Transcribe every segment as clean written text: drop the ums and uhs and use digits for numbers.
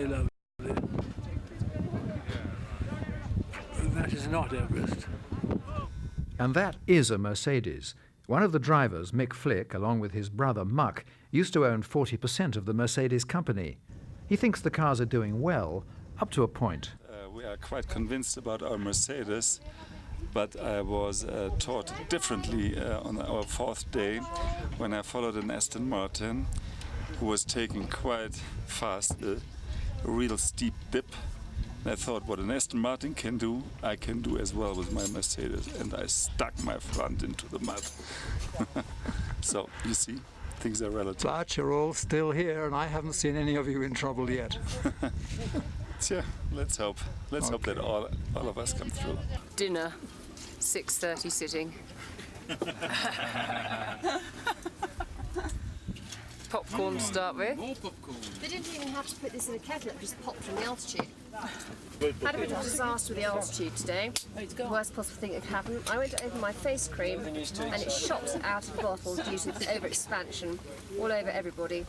Lovely. That is not Everest. And that is a Mercedes. One of the drivers, Mick Flick, along with his brother Muck, used to own 40% of the Mercedes company. He thinks the cars are doing well, up to a point. We are quite convinced about our Mercedes, but I was taught differently on our fourth day when I followed an Aston Martin who was taking quite fast a real steep dip. And I thought, what an Aston Martin can do, I can do as well with my Mercedes. And I stuck my front into the mud. So, you see, things are relative. But you're all still here, and I haven't seen any of you in trouble yet. Yeah, let's hope. Let's hope that all of us come through. Dinner, 6:30 sitting. Popcorn to start with. More popcorn. They didn't even have to put this in a kettle, it just popped from the altitude. Had a bit of a disaster with the altitude today. Worst possible thing that could happen. I went to open my face cream and it shot out of the bottle due to the overexpansion all over everybody.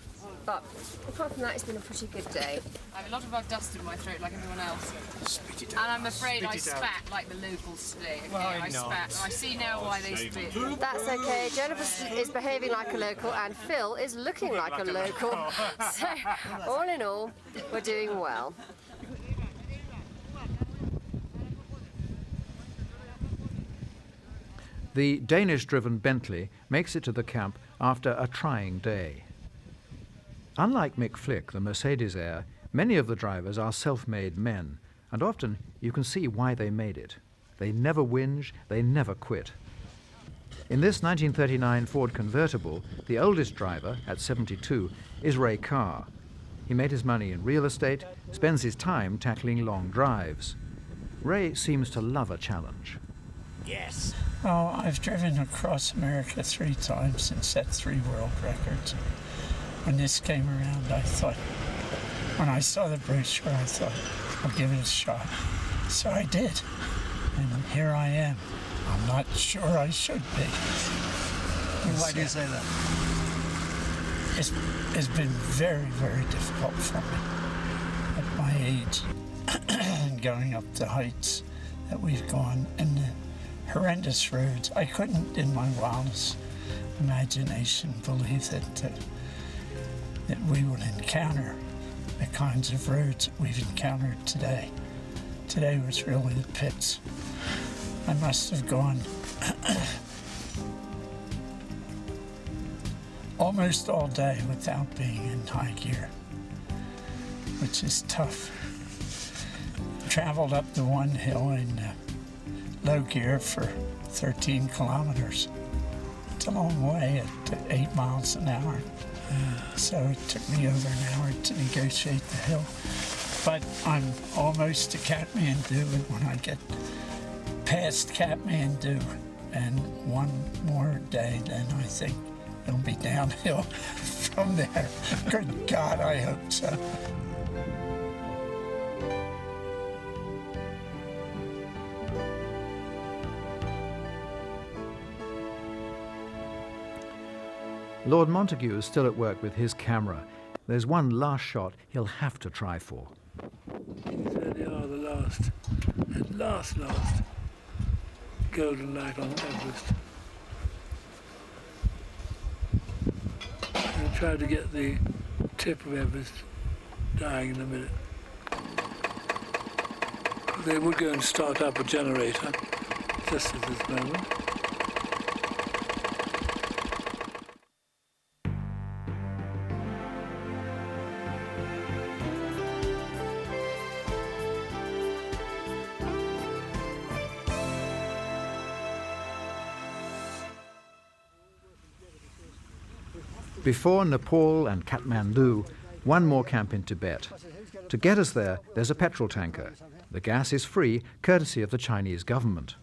But apart from that, it's been a pretty good day. I have a lot of dust in my throat like everyone else. Spit it out. And I'm afraid I Spit it out. spat like the locals today. Okay, Why I not? spat. I see now why they spit. That's okay. Jennifer is behaving like a local and Phil is looking like a local. So, all in all, we're doing well. The Danish-driven Bentley makes it to the camp after a trying day. Unlike Mick Flick, the Mercedes heir, many of the drivers are self-made men, and often you can see why they made it. They never whinge, they never quit. In this 1939 Ford convertible, the oldest driver, at 72, is Ray Carr. He made his money in real estate, spends his time tackling long drives. Ray seems to love a challenge. Yes. Oh, I've driven across America 3 times and set 3 world records. When this came around, I thought, when I saw the brochure, I thought, I'll give it a shot. So I did. And here I am. I'm not sure I should be. Why do you say that? It's been very, very difficult for me at my age, going up the heights that we've gone and the horrendous roads. I couldn't, in my wildest imagination, believe that we would encounter the kinds of roads that we've encountered today. Today was really the pits. I must have gone almost all day without being in high gear, which is tough. Traveled up the one hill in low gear for 13 kilometers. It's a long way at 8 miles an hour. So it took me over an hour to negotiate the hill. But I'm almost to Kathmandu, and when I get past Kathmandu and one more day, then I think it'll be downhill from there. Good God, I hope so. Lord Montague is still at work with his camera. There's one last shot he'll have to try for. These really are the last, at last golden light on Everest. I'll try to get the tip of Everest dying in a minute. They would go and start up a generator just at this moment. Before Nepal and Kathmandu, one more camp in Tibet. To get us there, there's a petrol tanker. The gas is free, courtesy of the Chinese government.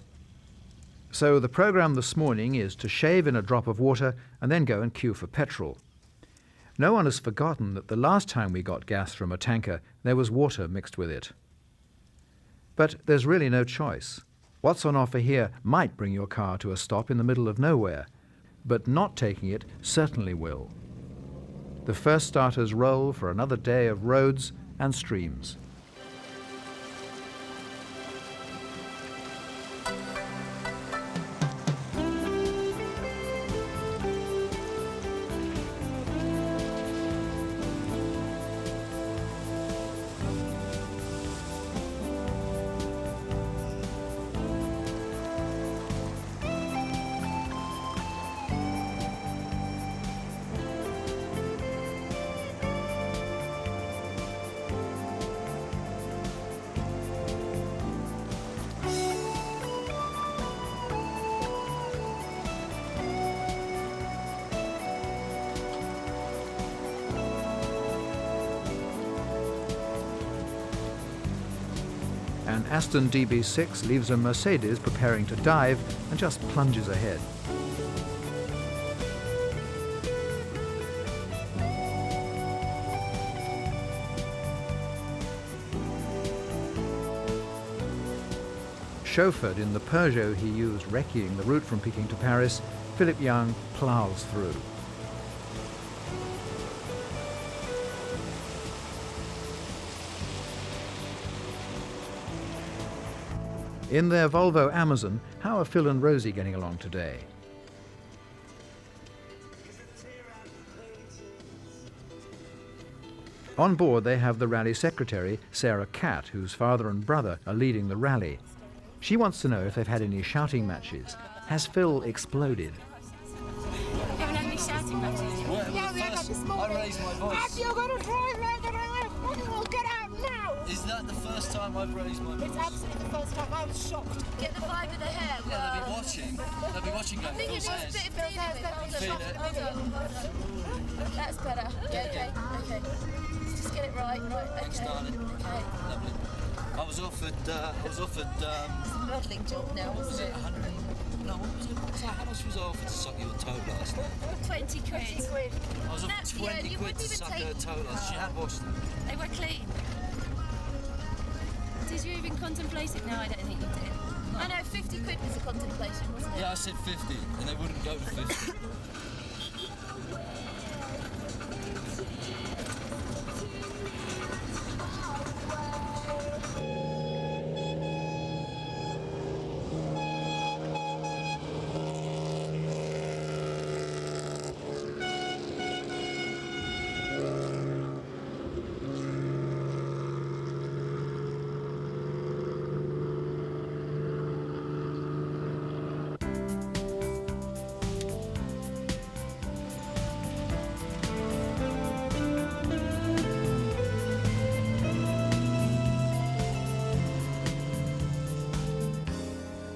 So the program this morning is to shave in a drop of water and then go and queue for petrol. No one has forgotten that the last time we got gas from a tanker, there was water mixed with it. But there's really no choice. What's on offer here might bring your car to a stop in the middle of nowhere, but not taking it certainly will. The first starters roll for another day of roads and streams. An Aston DB6 leaves a Mercedes preparing to dive and just plunges ahead. Chauffeured in the Peugeot he used recceing the route from Peking to Paris, Philip Young ploughs through. In their Volvo Amazon, how are Phil and Rosie getting along today? On board they have the rally secretary, Sarah Catt, whose father and brother are leading the rally. She wants to know if they've had any shouting matches. Has Phil exploded? Haven't had any shouting matches. Yeah, we had that this morning. I raised my voice. Have you got to drive like that? We'll get out now. Is that the first time I've raised my voice? It's absolutely the first time. I was shocked. Get the vibe of the hair. Yeah, they'll be watching. They'll be watching going, I think it Phil needs a says. bit of feeling. Feel it. Hold on. That's better. Yeah, okay. Let's just get it right. Thanks, Okay. darling. Okay. Lovely. I was offered, It's a modelling job now, was isn't it it? 100? No, what was it? How much was I offered to suck your toe last night? 20 quid. I was offered That's- 20 yeah, you quid wouldn't to even suck take- her toe last. She had washed them. They were clean. Did you even contemplate it? No, I don't think you did. I know, 50 quid was a contemplation, wasn't it? Yeah, I said 50, and they wouldn't go to 50.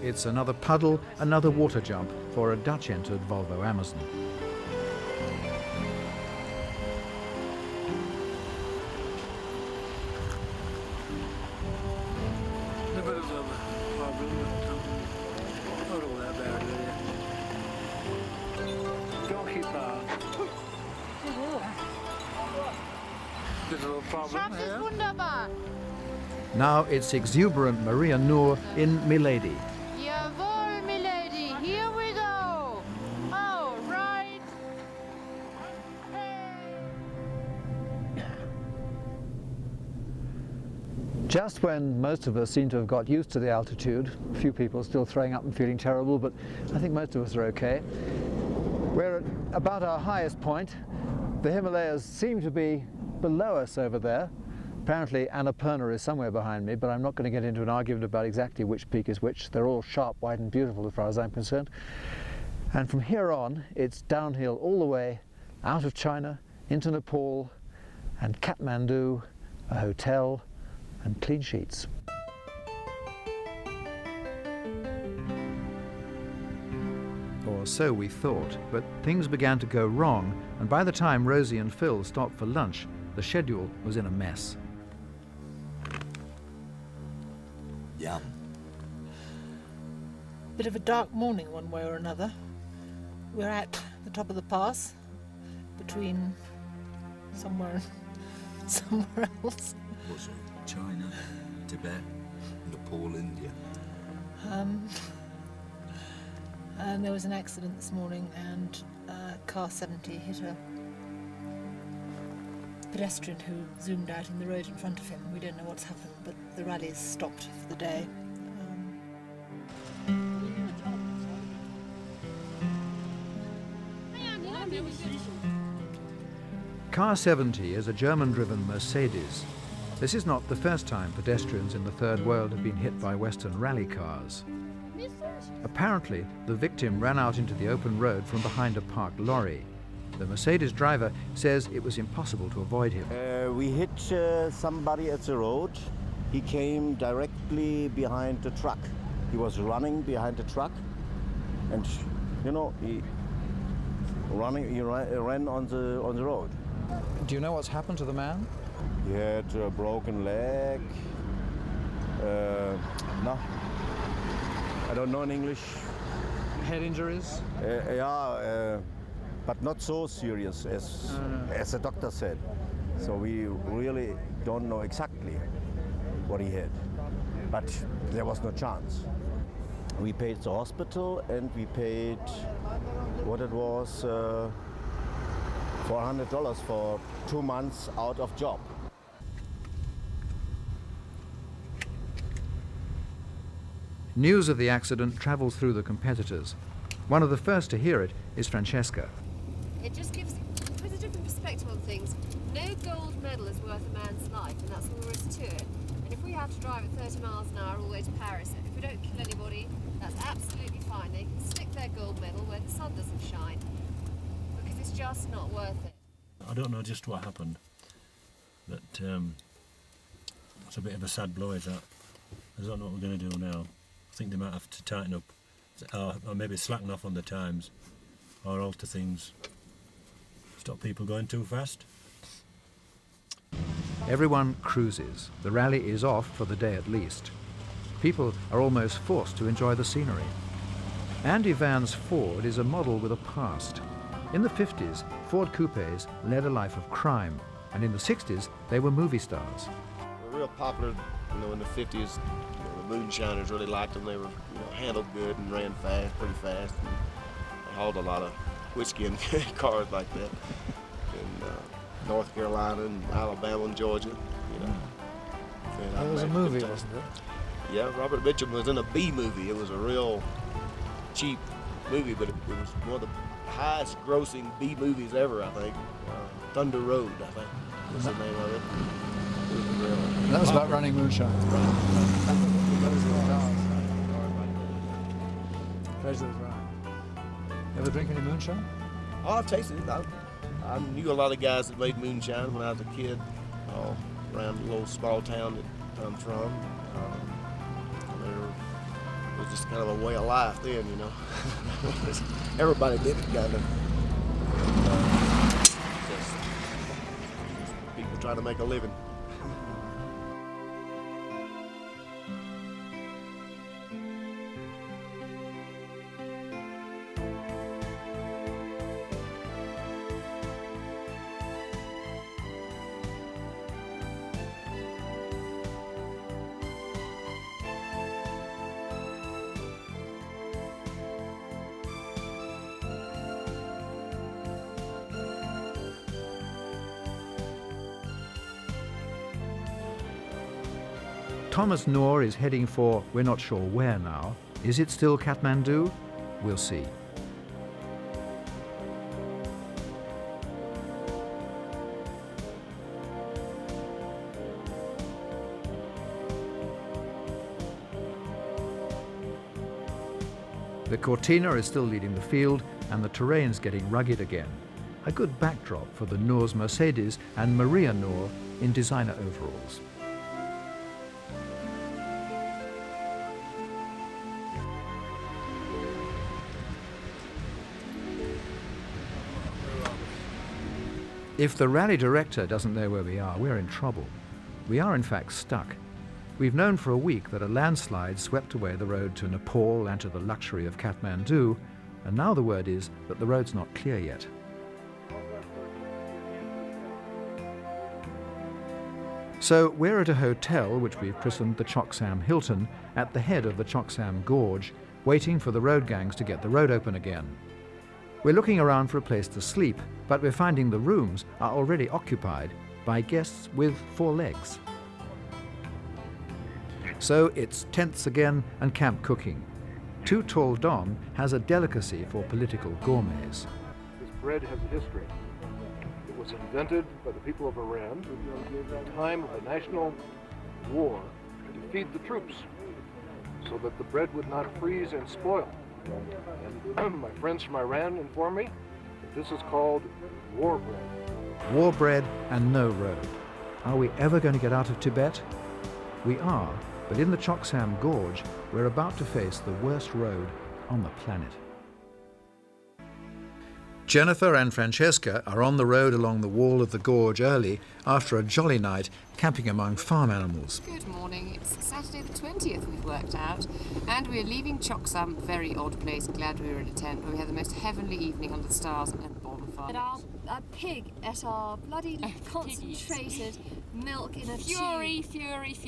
It's another puddle, another water jump for a Dutch-entered Volvo Amazon. A bit of a problem, but not all that bad, really. Donkey path. There's a little problem here. Wunderbar. Now it's exuberant Maria Noor in Milady. Jawohl, milady. Here we go. All right. Just when most of us seem to have got used to the altitude, a few people still throwing up and feeling terrible, but I think most of us are okay. We're at about our highest point. The Himalayas seem to be below us over there. Apparently Annapurna is somewhere behind me, but I'm not going to get into an argument about exactly which peak is which. They're all sharp, wide and beautiful as far as I'm concerned. And from here on, it's downhill all the way out of China, into Nepal and Kathmandu, a hotel and clean sheets. Or so we thought, but things began to go wrong, and by the time Rosie and Phil stopped for lunch, the schedule was in a mess. Yum. Bit of a dark morning one way or another. We're at the top of the pass between somewhere else. Was it China, Tibet, Nepal, India? And there was an accident this morning and car 70 hit a pedestrian who zoomed out in the road in front of him. We don't know what's happened, but the rally's stopped for the day. Car 70 is a German-driven Mercedes. This is not the first time pedestrians in the Third World have been hit by Western rally cars. Apparently, the victim ran out into the open road from behind a parked lorry. The Mercedes driver says it was impossible to avoid him. We hit somebody at the road. He came directly behind the truck. He was running behind the truck, and he ran on the road. Do you know what's happened to the man? He had a broken leg. No, I don't know in English. Head injuries? But not so serious as the doctor said. So we really don't know exactly what he had. But there was no chance. We paid the hospital and we paid what it was, $400 for 2 months out of job. News of the accident travels through the competitors. One of the first to hear it is Francesca. It just puts a different perspective on things. No gold medal is worth a man's life, and that's all there is to it. And if we have to drive at 30 miles an hour all the way to Paris, if we don't kill anybody, that's absolutely fine. They can stick their gold medal where the sun doesn't shine, because it's just not worth it. I don't know just what happened, but it's a bit of a sad blow, is that? I don't know what we're going to do now. I think they might have to tighten up, or maybe slacken off on the times, or alter things. Stop people going too fast. Everyone cruises. The rally is off for the day at least. People are almost forced to enjoy the scenery. Andy Van's Ford is a model with a past. In the 50s, Ford coupes led a life of crime, and in the 60s, they were movie stars. They were real popular, in the 50s. The moonshiners really liked them. They were, handled good and ran fast, pretty fast. And they hauled a lot of whiskey in cars like that. In North Carolina and Alabama and Georgia, It was a movie, wasn't it? Yeah, Robert Mitchum was in a B movie. It was a real cheap movie, but it was one of the highest grossing B movies ever, I think. Thunder Road, I think, was the name of it. That was about running moonshine. Treasure was right. Ever drink any moonshine? Oh, I've tasted it. I knew a lot of guys that made moonshine when I was a kid, around the little small town that I'm from. It was just kind of a way of life then, Everybody did it, kind of. Just people trying to make a living. Thomas Noor is heading for, we're not sure where now. Is it still Kathmandu? We'll see. The Cortina is still leading the field, and the terrain's getting rugged again. A good backdrop for the Noor's Mercedes and Maria Noor in designer overalls. If the rally director doesn't know where we are, we're in trouble. We are in fact stuck. We've known for a week that a landslide swept away the road to Nepal and to the luxury of Kathmandu, and now the word is that the road's not clear yet. So we're at a hotel, which we've christened the Choksam Hilton, at the head of the Choksam Gorge, waiting for the road gangs to get the road open again. We're looking around for a place to sleep, but we're finding the rooms are already occupied, by guests with 4 legs. So it's tents again and camp cooking. Too Tall Don has a delicacy for political gourmets. This bread has a history. It was invented by the people of Iran at the time of a national war to feed the troops so that the bread would not freeze and spoil. And my friends from Iran inform me that this is called war bread. War bread and no road. Are we ever going to get out of Tibet? We are, but in the Choksam Gorge, we're about to face the worst road on the planet. Jennifer and Francesca are on the road along the wall of the gorge early after a jolly night camping among farm animals. Good morning. It's Saturday the 20th we've worked out, and we're leaving Choksam, very odd place, glad we were in a tent, where we had the most heavenly evening under the stars and a bonfire. And our pig at our bloody concentrated milk in a Fury.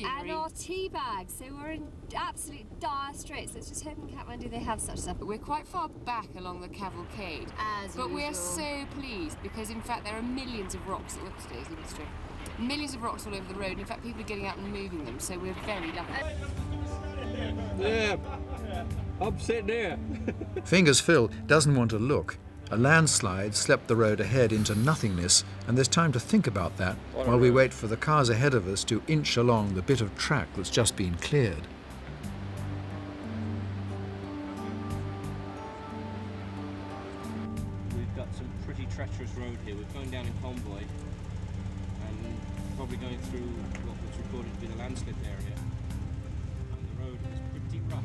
and our tea bags, so we're in absolute dire straits. Let's just hope in Kathmandu they have such stuff. But we're quite far back along the cavalcade, but we're so pleased because in fact there are millions of rocks. Oops, today's a little straight. Millions of rocks all over the road. In fact, people are getting out and moving them, so we're very lucky. Yeah, I'm sitting there. Fingers Phil doesn't want to look. A landslide swept the road ahead into nothingness, and there's time to think about that while we wait for the cars ahead of us to inch along the bit of track that's just been cleared. We've got some pretty treacherous road here. We're going down in convoy and probably going through what was reported to be the landslip area. And the road is pretty rough.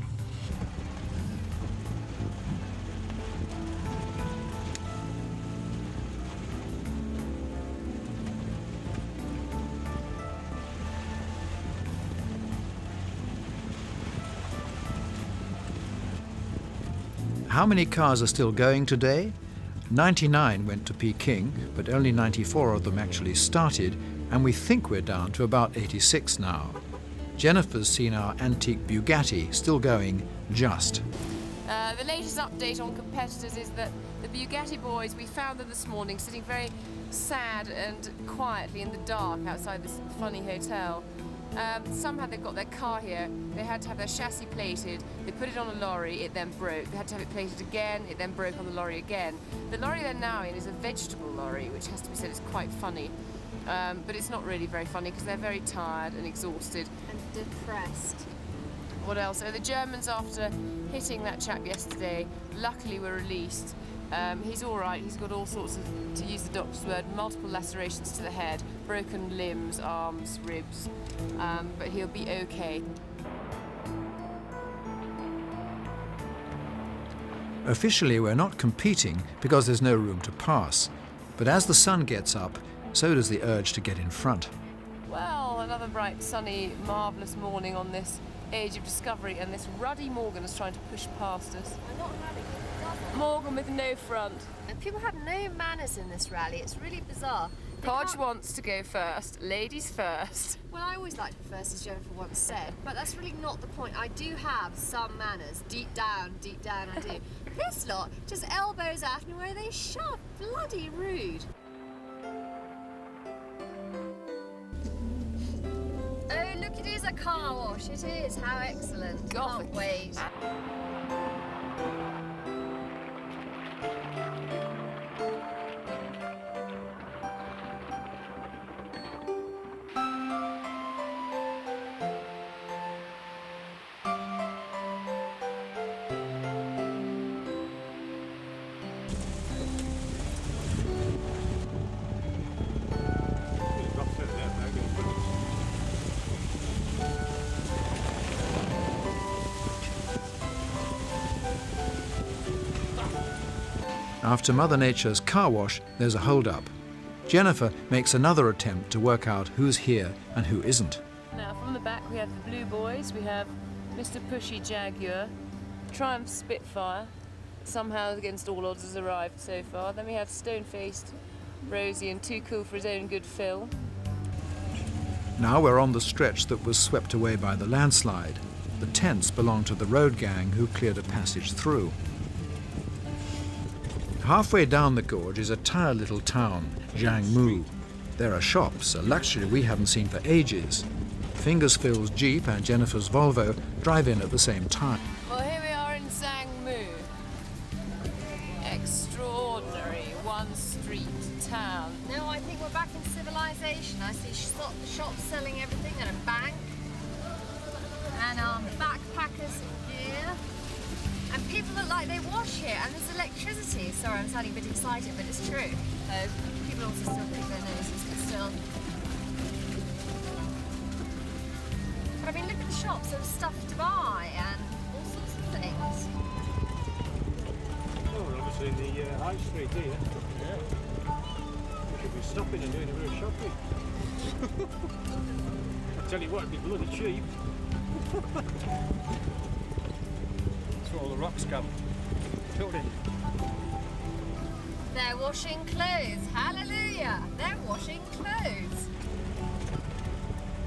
How many cars are still going today? 99 went to Peking, but only 94 of them actually started, and we think we're down to about 86 now. Jennifer's seen our antique Bugatti still going just. The latest update on competitors is that the Bugatti boys, we found them this morning sitting very sad and quietly in the dark outside this funny hotel. Somehow they've got their car here. They had to have their chassis plated. They put it on a lorry, it then broke. They had to have it plated again, it then broke on the lorry again. The lorry they're now in is a vegetable lorry, which has to be said is quite funny. But it's not really very funny because they're very tired and exhausted. And depressed. What else? So the Germans, after hitting that chap yesterday, luckily were released. He's all right. He's got all sorts of, to use the doctor's word, multiple lacerations to the head, broken limbs, arms, ribs, but he'll be okay. Officially, we're not competing because there's no room to pass. But as the sun gets up, so does the urge to get in front. Well, another bright, sunny, marvellous morning on this age of discovery, and this ruddy Morgan is trying to push past us. I'm not ruddy. Morgan with no front. And people have no manners in this rally. It's really bizarre. Podge wants to go first. Ladies first. Well, I always like to be first, as Jennifer once said, but that's really not the point. I do have some manners. Deep down I do. This lot just elbows at me where they shove. Bloody rude. Oh, look, it is a car wash. It is. How excellent. Can't wait. After Mother Nature's car wash, there's a hold-up. Jennifer makes another attempt to work out who's here and who isn't. Now, from the back we have the Blue Boys, we have Mr. Pushy Jaguar, Triumph Spitfire, somehow against all odds has arrived so far. Then we have Stone-Faced Rosie and Too Cool for His Own Good Phil. Now we're on the stretch that was swept away by the landslide. The tents belong to the road gang who cleared a passage through. Halfway down the gorge is a tired little town, Jiangmu. There are shops, a luxury we haven't seen for ages. Fingersphil's Jeep and Jennifer's Volvo drive in at the same time. Well, here we are in Zhangmu. Extraordinary one-street town. No, I think we're back in civilization. I see shops selling everything and a bank. And backpackers gear. And people look like they wash here, and there's electricity. Sorry, I'm sounding a bit excited, but it's true. People also still pick their noses, but still. But I mean, look at the shops, there's stuff to buy and all sorts of things. Oh, we're obviously in the high street here. Yeah. We should be stopping and doing a bit of shopping. I tell you what, it'd be bloody cheap. That's where all the rocks come. Filled in. They're washing clothes. Hallelujah! They're washing clothes.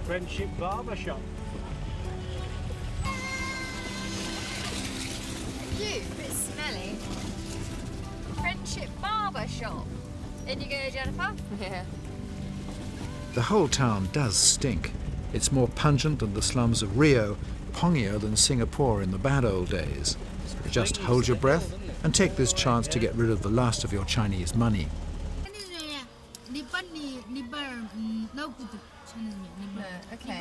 Friendship Barber Shop. You, a bit smelly. Friendship Barber Shop. In you go, Jennifer. Yeah. The whole town does stink. It's more pungent than the slums of Rio, pongier than Singapore in the bad old days. Just hold your breath and take this chance to get rid of the last of your Chinese money. Okay.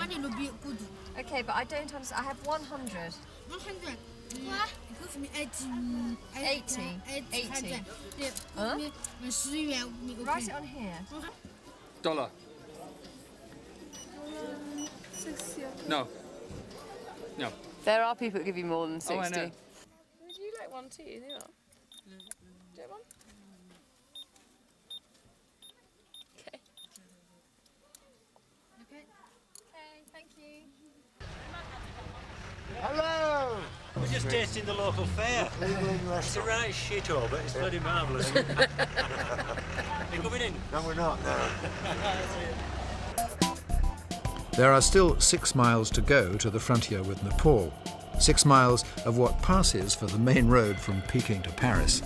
Okay, but I don't understand. I have 100. 80. 80. Huh? Write it on here. Dollar. No. No. There are people that give you more than 60. Oh, I know. Would you like one too? Do you want? Do you want one? Okay. Okay, thank you. Hello! We're just tasting the local fare. It's a right shithole, but it's bloody marvellous. Are you coming in? No, we're not, no. There are still 6 miles to go to the frontier with Nepal. 6 miles of what passes for the main road from Peking to Paris.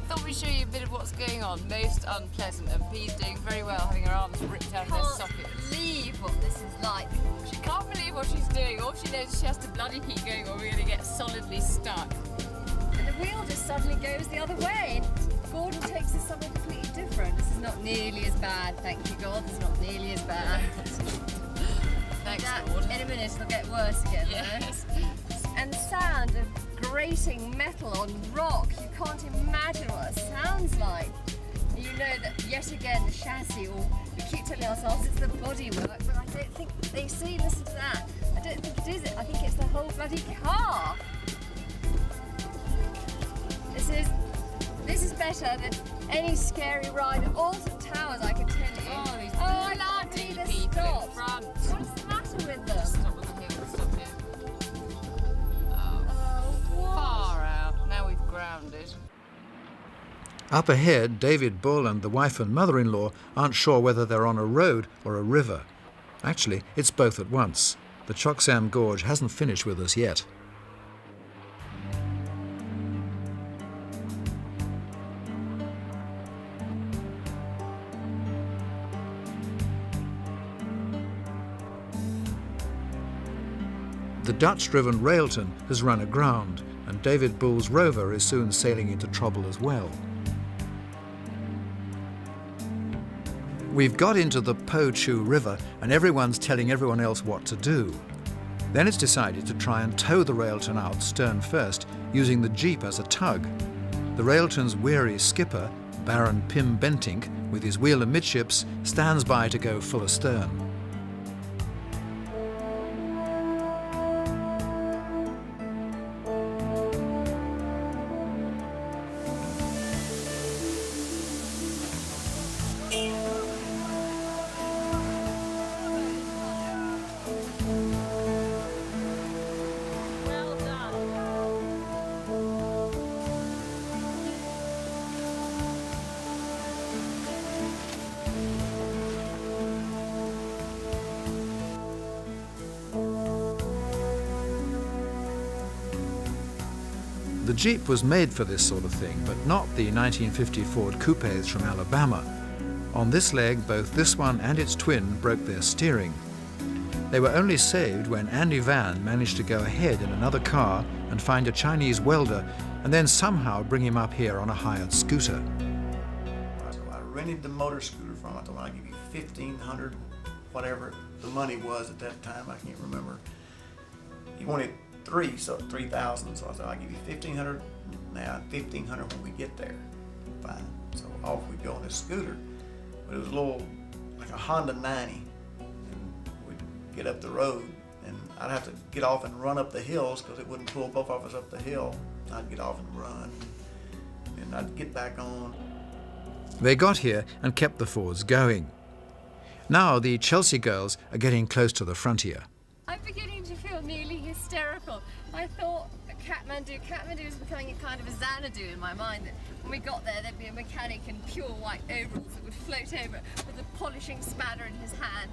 Thought we'd show you a bit of what's going on. Most unpleasant, and Pee's doing very well, having her arms ripped out of their sockets. Can't believe what this is like. She can't believe what she's doing. All she knows is she has to bloody keep going or we're going to get solidly stuck. And the wheel just suddenly goes the other way. Gordon takes us somewhere completely different. This is not nearly as bad, thank you God. It's not nearly as bad. Thanks, Gordon. In a minute it'll get worse again, yes. though. And the sound of grating metal on rock, you can't imagine what it sounds like. And you know that yet again the chassis, or we keep telling ourselves it's the bodywork, but I don't think they see, listen to that. I don't think it is it. I think it's the whole bloody car. This is better than any scary ride at Alton Towers, I can tell you. Oh, these I can't see the stops. front. What's the matter with them? Stop on the hill, stop here. Oh, far out. Now we've grounded. Up ahead, David Bull and the wife and mother-in-law aren't sure whether they're on a road or a river. Actually, it's both at once. The Choksam Gorge hasn't finished with us yet. The Dutch-driven Railton has run aground, and David Bull's rover is soon sailing into trouble as well. We've got into the Po Chu River, and everyone's telling everyone else what to do. Then it's decided to try and tow the Railton out stern first, using the Jeep as a tug. The Railton's weary skipper, Baron Pim Bentinck, with his wheel amidships, stands by to go full astern. The Jeep was made for this sort of thing, but not the 1950 Ford coupes from Alabama. On this leg, both this one and its twin broke their steering. They were only saved when Andy Van managed to go ahead in another car and find a Chinese welder and then somehow bring him up here on a hired scooter. I rented the motor scooter from him. I told him I'd give you $1,500, whatever the money was at that time, I can't remember. He wanted $3,000, so I said, I'll give you $1,500 now, $1,500 when we get there. Fine. So off we go on this scooter. But it was a little, like a Honda 90. And we'd get up the road, and I'd have to get off and run up the hills because it wouldn't pull both of us up the hill. I'd get off and run, and I'd get back on. They got here and kept the Fords going. Now the Chelsea girls are getting close to the frontier. I'm beginning to feel nearly hysterical. I thought Kathmandu was becoming a kind of a Xanadu in my mind, that when we got there there'd be a mechanic in pure white overalls that would float over with a polishing spanner in his hand.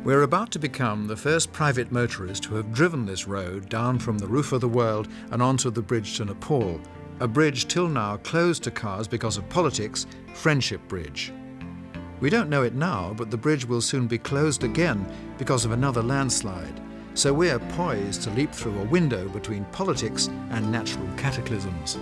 We're about to become the first private motorist to have driven this road down from the roof of the world and onto the bridge to Nepal, a bridge till now closed to cars because of politics, Friendship Bridge. We don't know it now, but the bridge will soon be closed again because of another landslide. So we're poised to leap through a window between politics and natural cataclysms.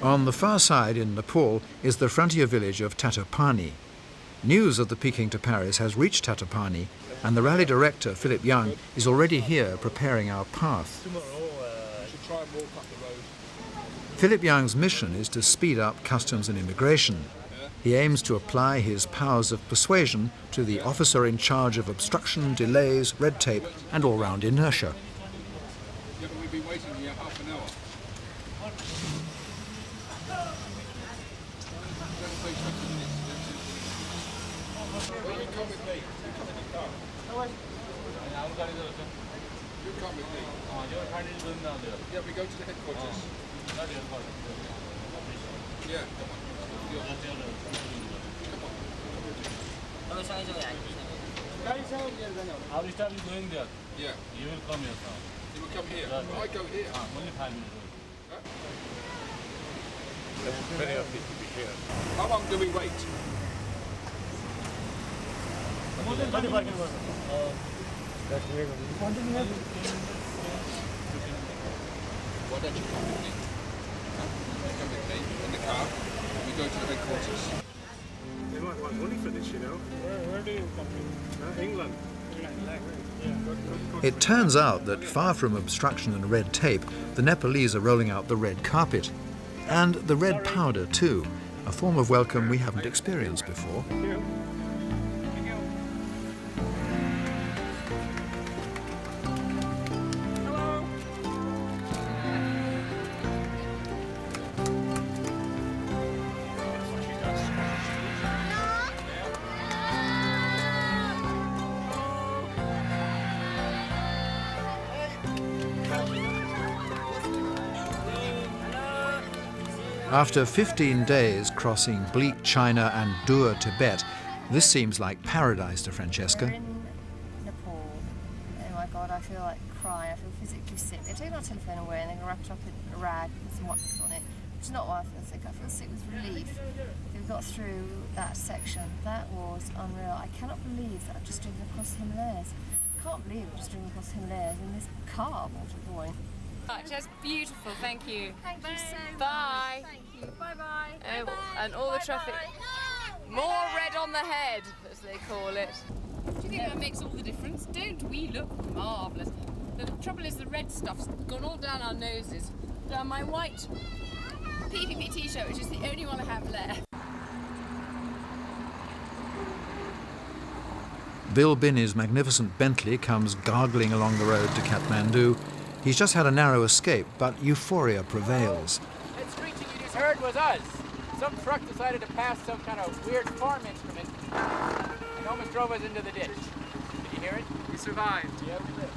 On the far side in Nepal is the frontier village of Tatopani. News of the Peking to Paris has reached Tatopani, and the rally director, Philip Young, is already here preparing our path. Philip Young's mission is to speed up customs and immigration. He aims to apply his powers of persuasion to the officer in charge of obstruction, delays, red tape, and all-round inertia. Yeah, but we've been waiting here half an hour. Well, you come with me. You come in the car. You come with me. Yeah, we go to the headquarters. Yeah, come on. How many times are you going there? Yeah. You will come here, sir. You will come here. I go here. Only 5 minutes. There's plenty of people to be here. How long do we wait? Why don't you come with me? Huh? You come with me in the car. We go to the headquarters. They might want money for this, you know. Where do you come from? England. It turns out that far from obstruction and red tape, the Nepalese are rolling out the red carpet. And the red powder too, a form of welcome we haven't experienced before. After 15 days crossing bleak China and Dur Tibet, this seems like paradise to Francesca. We're in Nepal. Oh my God, I feel like crying. I feel physically sick. They've taken our telephone away and they're going to wrap it up in a rag with some wax on it, which is not why I feel sick. I feel sick with relief. We've got through that section. That was unreal. I cannot believe that I've just driven across the Himalayas. I can't believe I've just driven across the Himalayas in this car, water boy. That's beautiful, thank you. Thank you so much. Bye. Thank you. Bye-bye. And all the traffic. More red on the head, as they call it. Do you think that makes all the difference? Don't we look marvellous? The trouble is the red stuff's gone all down our noses. Down my white PPP t-shirt, which is the only one I have left. Bill Binney's magnificent Bentley comes gargling along the road to Kathmandu. He's just had a narrow escape, but euphoria prevails. That screeching you just heard was us. Some truck decided to pass some kind of weird farm instrument and almost drove us into the ditch. Did you hear it? We survived. Yeah, we did.